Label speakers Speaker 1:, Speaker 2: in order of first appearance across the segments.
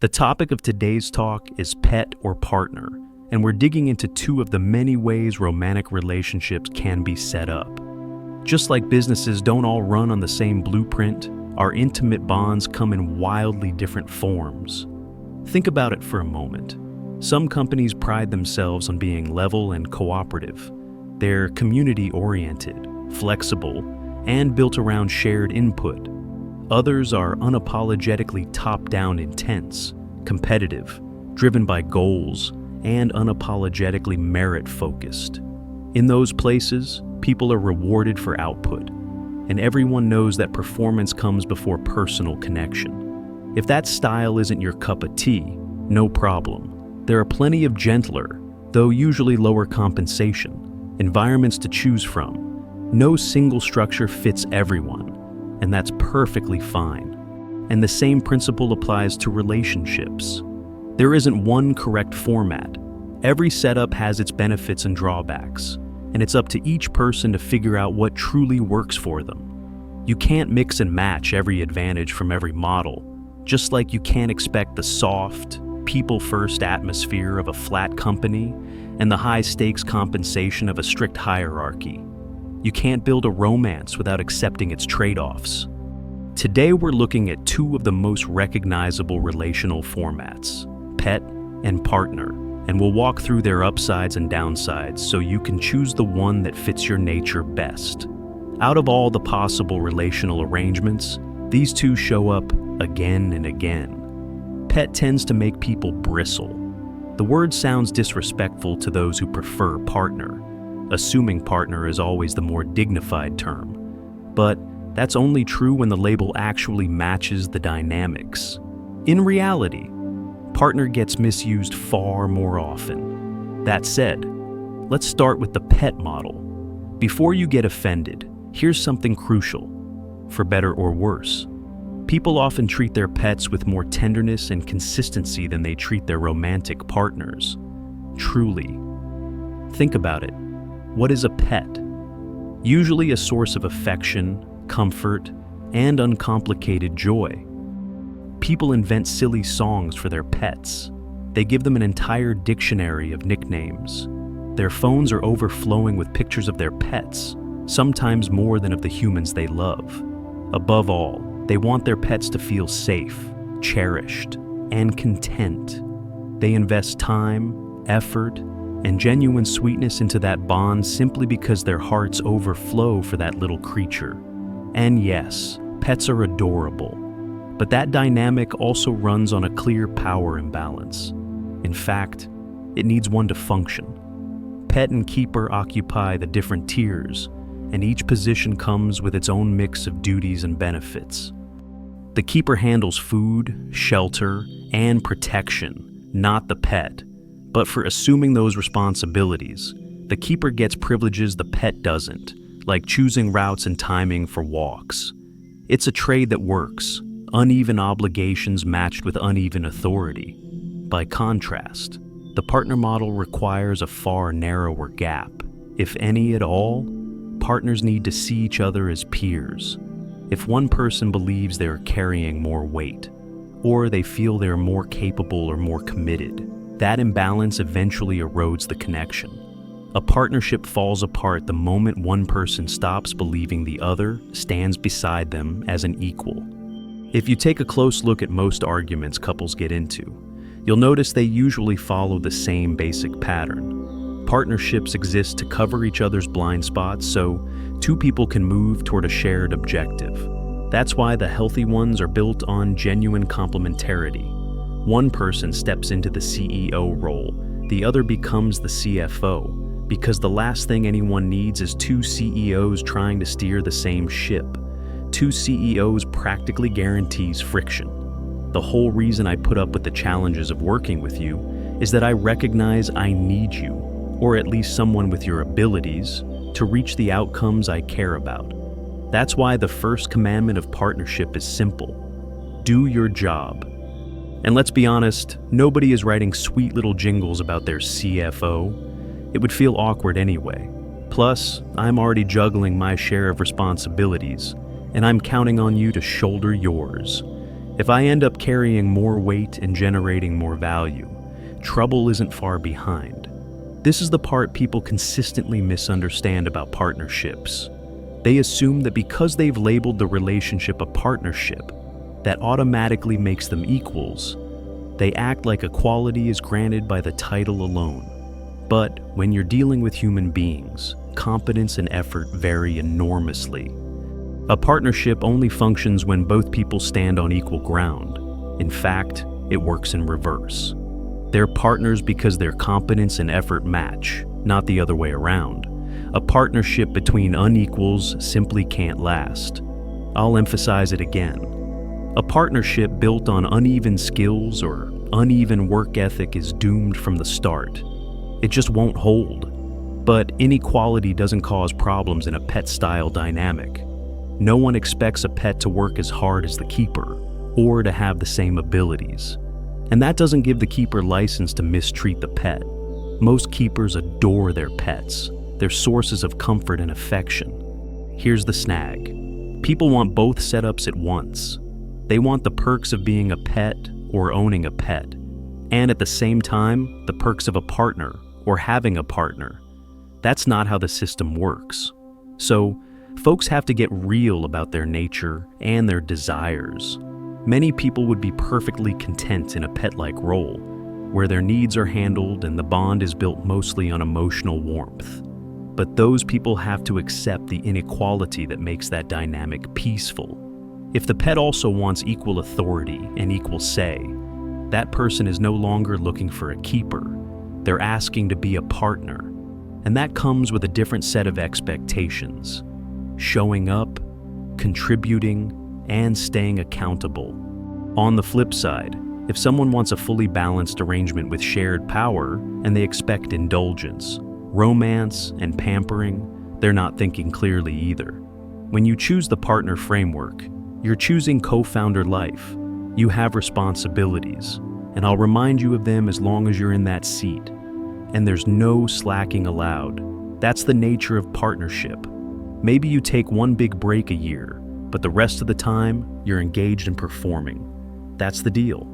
Speaker 1: The topic of today's talk is pet or partner, and we're digging into two of the many ways romantic relationships can be set up. Just like businesses don't all run on the same blueprint, our intimate bonds come in wildly different forms. Think about it for a moment. Some companies pride themselves on being level and cooperative. They're community-oriented, flexible, and built around shared input. Others are unapologetically top-down intense, competitive, driven by goals, and unapologetically merit-focused. In those places, people are rewarded for output, and everyone knows that performance comes before personal connection. If that style isn't your cup of tea, no problem. There are plenty of gentler, though usually lower compensation, environments to choose from. No single structure fits everyone, and that's perfectly fine. And the same principle applies to relationships. There isn't one correct format. Every setup has its benefits and drawbacks, and it's up to each person to figure out what truly works for them. You can't mix and match every advantage from every model, just like you can't expect the soft, people-first atmosphere of a flat company and the high-stakes compensation of a strict hierarchy. You can't build a romance without accepting its trade-offs. Today we're looking at two of the most recognizable relational formats, pet and partner, and we'll walk through their upsides and downsides so you can choose the one that fits your nature best. Out of all the possible relational arrangements, these two show up again and again. Pet tends to make people bristle. The word sounds disrespectful to those who prefer partner, assuming partner is always the more dignified term. But that's only true when the label actually matches the dynamics. In reality, partner gets misused far more often. That said, let's start with the pet model. Before you get offended, here's something crucial, for better or worse. People often treat their pets with more tenderness and consistency than they treat their romantic partners. Truly. Think about it. What is a pet? Usually a source of affection, comfort, and uncomplicated joy. People invent silly songs for their pets. They give them an entire dictionary of nicknames. Their phones are overflowing with pictures of their pets, sometimes more than of the humans they love. Above all, they want their pets to feel safe, cherished, and content. They invest time, effort, and genuine sweetness into that bond simply because their hearts overflow for that little creature. And yes, pets are adorable, but that dynamic also runs on a clear power imbalance. In fact, it needs one to function. Pet and keeper occupy the different tiers, and each position comes with its own mix of duties and benefits. The keeper handles food, shelter, and protection, not the pet. But for assuming those responsibilities, the keeper gets privileges the pet doesn't, like choosing routes and timing for walks. It's a trade that works, uneven obligations matched with uneven authority. By contrast, the partner model requires a far narrower gap. If any at all, partners need to see each other as peers. If one person believes they're carrying more weight, or they feel they're more capable or more committed, that imbalance eventually erodes the connection. A partnership falls apart the moment one person stops believing the other stands beside them as an equal. If you take a close look at most arguments couples get into, you'll notice they usually follow the same basic pattern. Partnerships exist to cover each other's blind spots so two people can move toward a shared objective. That's why the healthy ones are built on genuine complementarity. One person steps into the CEO role, the other becomes the CFO, because the last thing anyone needs is two CEOs trying to steer the same ship. Two CEOs practically guarantees friction. The whole reason I put up with the challenges of working with you is that I recognize I need you, or at least someone with your abilities, to reach the outcomes I care about. That's why the first commandment of partnership is simple. Do your job. And let's be honest, nobody is writing sweet little jingles about their CFO. It would feel awkward anyway. Plus, I'm already juggling my share of responsibilities, and I'm counting on you to shoulder yours. If I end up carrying more weight and generating more value, trouble isn't far behind. This is the part people consistently misunderstand about partnerships. They assume that because they've labeled the relationship a partnership, that automatically makes them equals. They act like equality is granted by the title alone. But when you're dealing with human beings, competence and effort vary enormously. A partnership only functions when both people stand on equal ground. In fact, it works in reverse. They're partners because their competence and effort match, not the other way around. A partnership between unequals simply can't last. I'll emphasize it again. A partnership built on uneven skills or uneven work ethic is doomed from the start. It just won't hold. But inequality doesn't cause problems in a pet-style dynamic. No one expects a pet to work as hard as the keeper, or to have the same abilities. And that doesn't give the keeper license to mistreat the pet. Most keepers adore their pets. They're sources of comfort and affection. Here's the snag. People want both setups at once. They want the perks of being a pet or owning a pet, and at the same time, the perks of a partner or having a partner. That's not how the system works. So, folks have to get real about their nature and their desires. Many people would be perfectly content in a pet-like role, where their needs are handled and the bond is built mostly on emotional warmth. But those people have to accept the inequality that makes that dynamic peaceful. If the pet also wants equal authority and equal say, that person is no longer looking for a keeper. They're asking to be a partner. And that comes with a different set of expectations. Showing up, contributing, and staying accountable. On the flip side, if someone wants a fully balanced arrangement with shared power and they expect indulgence, romance, and pampering, they're not thinking clearly either. When you choose the partner framework, you're choosing co-founder life. You have responsibilities, and I'll remind you of them as long as you're in that seat. And there's no slacking allowed. That's the nature of partnership. Maybe you take one big break a year, but the rest of the time, you're engaged in performing. That's the deal.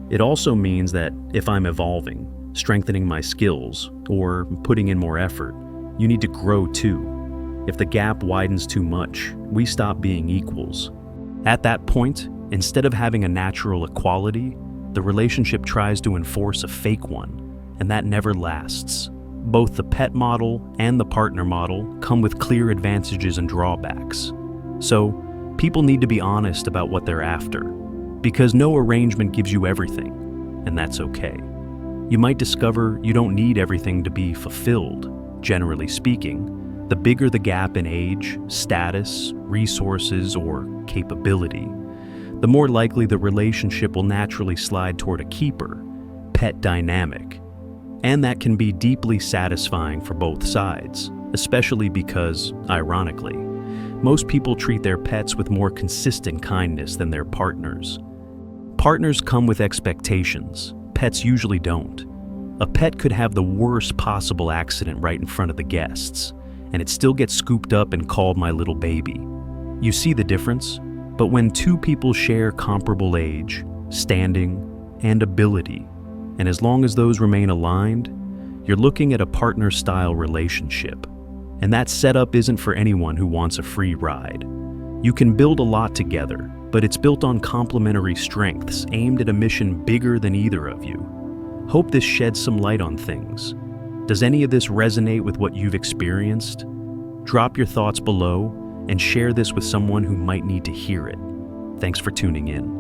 Speaker 1: It also means that if I'm evolving, strengthening my skills, or putting in more effort, you need to grow too. If the gap widens too much, we stop being equals. At that point, instead of having a natural equality, the relationship tries to enforce a fake one, and that never lasts. Both the pet model and the partner model come with clear advantages and drawbacks. So, people need to be honest about what they're after, because no arrangement gives you everything, and that's okay. You might discover you don't need everything to be fulfilled. Generally speaking, the bigger the gap in age, status, resources, or capability, the more likely the relationship will naturally slide toward a keeper, pet dynamic. And that can be deeply satisfying for both sides, especially because, ironically, most people treat their pets with more consistent kindness than their partners. Partners come with expectations. Pets usually don't. A pet could have the worst possible accident right in front of the guests, and it still gets scooped up and called my little baby. You see the difference? But when two people share comparable age, standing, and ability, and as long as those remain aligned, you're looking at a partner-style relationship. And that setup isn't for anyone who wants a free ride. You can build a lot together, but it's built on complementary strengths aimed at a mission bigger than either of you. Hope this sheds some light on things. Does any of this resonate with what you've experienced? Drop your thoughts below and share this with someone who might need to hear it. Thanks for tuning in.